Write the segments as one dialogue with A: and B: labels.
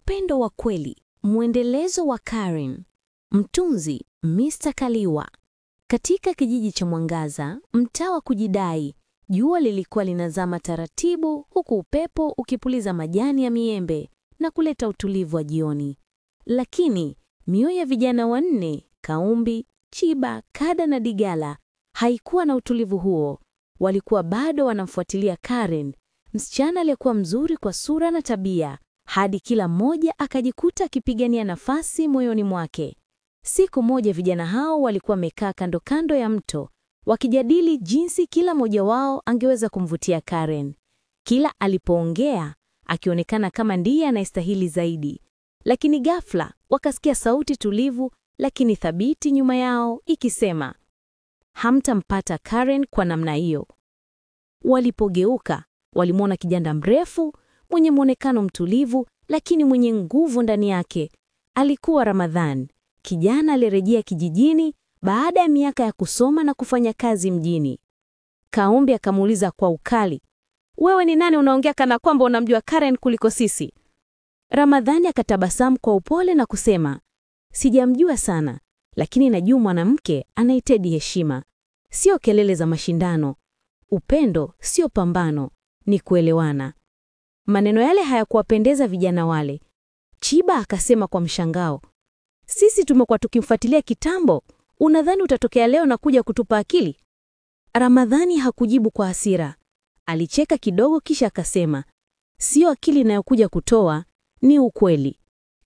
A: Upendo wa kweli, mwendelezo wa Karen. Mtunzi Mr. Kaliwa. Katika kijiji cha Mwangaza, mtaa wa kujidai, jua lilikuwa linazama taratibu, huku upepo ukipuliza majani ya miembe na kuleta utulivu wa jioni. Lakini mioyo ya vijana wanne, Kaumbi, Chiba, Kada na Digala, haikuwa na utulivu huo. Walikuwa bado wanamfuatilia Karen, msichana aliyekuwa mzuri kwa sura na tabia, hadi kila mmoja akajikuta akipigania nafasi moyoni mwake. Siku moja vijana hao walikuwa wamekaa kando kando ya mto, wakijadili jinsi kila mmoja wao angeweza kumvutia Karen. Kila alipoongea, akionekana kama ndiye anayestahili zaidi. Lakini ghafla, wakasikia sauti tulivu lakini thabiti nyuma yao ikisema, "Hamtampata Karen kwa namna hiyo." Walipogeuka, walimwona kijana mrefu, mwenye mwonekano mtulivu lakini mwenye nguvu ndani yake. Alikuwa Ramadhan, kijana alirejea kijijini baada ya miaka ya kusoma na kufanya kazi mjini. Kaumbi akamuuliza kwa ukali, "Wewe ni nani unaongea kana kwamba unamjua Karen kuliko sisi?" Ramadhani akatabasamu kwa upole na kusema, "Sijamjua sana, lakini najua mwanamke anahitaji heshima, sio kelele za mashindano. Upendo sio pambano, ni kuelewana." Maneno yale hayakuwapendeza vijana wale. Chiba akasema kwa mshangao, "Sisi tumekuwa tukimfuatilia kitambo, unadhani utatokea leo na kuja kutupa akili?" Ramadhani hakujibu kwa hasira. Alicheka kidogo kisha akasema, "Sio akili inayokuja kutoa, ni ukweli.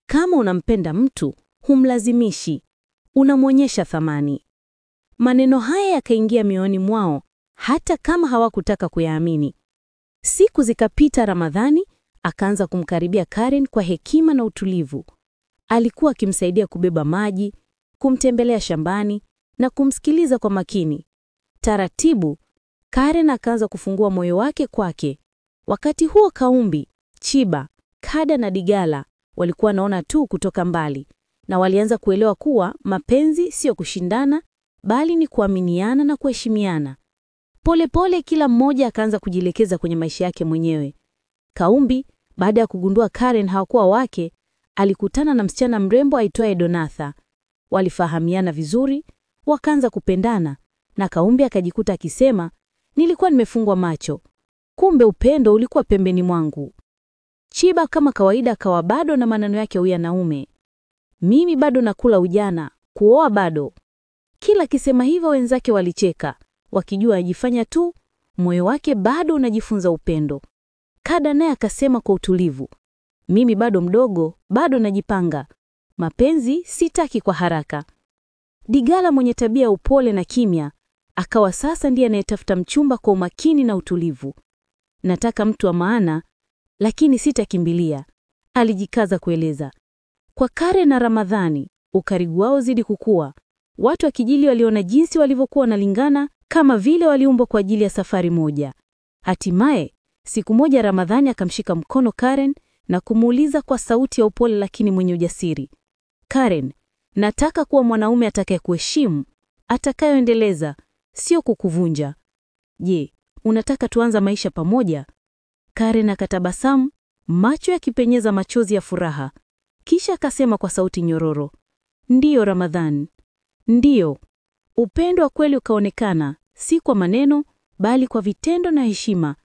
A: Kama unampenda mtu, humlazimishi, unamwonyesha thamani." Maneno haya yakaingia mioyoni mwao, hata kama hawakutaka kuyaamini. Siku zikapita. Ramadhani akaanza kumkaribia Karen kwa hekima na utulivu. Alikuwa akimsaidia kubeba maji, kumtembelea shambani na kumsikiliza kwa makini. Taratibu, Karen akaanza kufungua moyo wake kwake. Wakati huo Kaumbi, Chiba, Kada na Digala walikuwa wanaona tu kutoka mbali, na walianza kuelewa kuwa mapenzi sio kushindana, bali ni kuaminiana na kuheshimiana. Pole kila mmoja akaanza kujielekeza kwenye maisha yake mwenyewe. Kaumbi, baada ya kugundua Karen hawakuwa wake, alikutana na msichana mrembo aitwaye Donatha. Walifahamiana vizuri, wakaanza kupendana, na Kaumbi akajikuta akisema, "Nilikuwa nimefungwa macho, kumbe upendo ulikuwa pembeni mwangu." Chiba kama kawaida akawa bado na maneno yake ya naume, "Mimi bado nakula ujana, kuoa bado." Kila kisema hivyo wenzake walicheka, wakijua ajifanya tu, moyo wake bado unajifunza upendo. Kada naye akasema kwa utulivu, "Mimi bado mdogo, bado najipanga. Mapenzi sitaki kwa haraka." Digala mwenye tabia ya upole na kimya, akawa sasa ndiye anayetafuta mchumba kwa umakini na utulivu. "Nataka mtu wa maana, lakini sitakimbilia," alijikaza kueleza. Kwa Karen na Ramadhani, ukaribu wao zidi kukua. Watu wa kijiji waliona jinsi walivyokuwa wanalingana, kama vile waliumbwa kwa ajili ya safari moja. Hatimaye, siku moja Ramadhani akamshika mkono Karen na kumuuliza kwa sauti ya upole lakini mwenye ujasiri, "Karen, nataka kuwa mwanaume atakayekuheshimu, atakayoendeleza, sio kukuvunja. Je, unataka tuanza maisha pamoja?" Karen akatabasamu, macho yakipenyeza machozi ya furaha. Kisha akasema kwa sauti nyororo, "Ndiyo Ramadhani, ndiyo." Upendo wa kweli ukaonekana, si kwa maneno, bali kwa vitendo na heshima.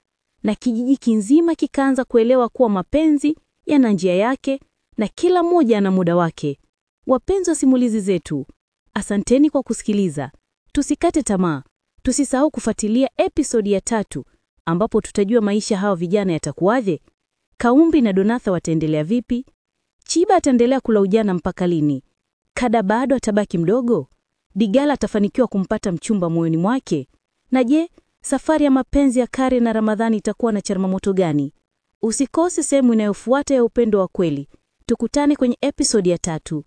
A: Na kijiji kizima kikaanza kuelewa kuwa mapenzi yana njia yake na kila mmoja ana muda wake. Wapenzi wa simulizi zetu, asanteni kwa kusikiliza. Tusikate tamaa. Tusisahau kufuatilia episodi ya 3 ambapo tutajua maisha hao vijana yatakuwaje. Kaumbi na Donatha wataendelea vipi? Chiba ataendelea kula ujana mpaka lini? Kada bado atabaki mdogo? Digala atafanikiwa kumpata mchumba moyoni mwake? Na je, safari ya mapenzi ya Karen na Ramadhani itakuwa na changamoto gani? Usikose sehemu inayofuata ya Upendo wa Kweli. Tukutane kwenye episodi ya 3.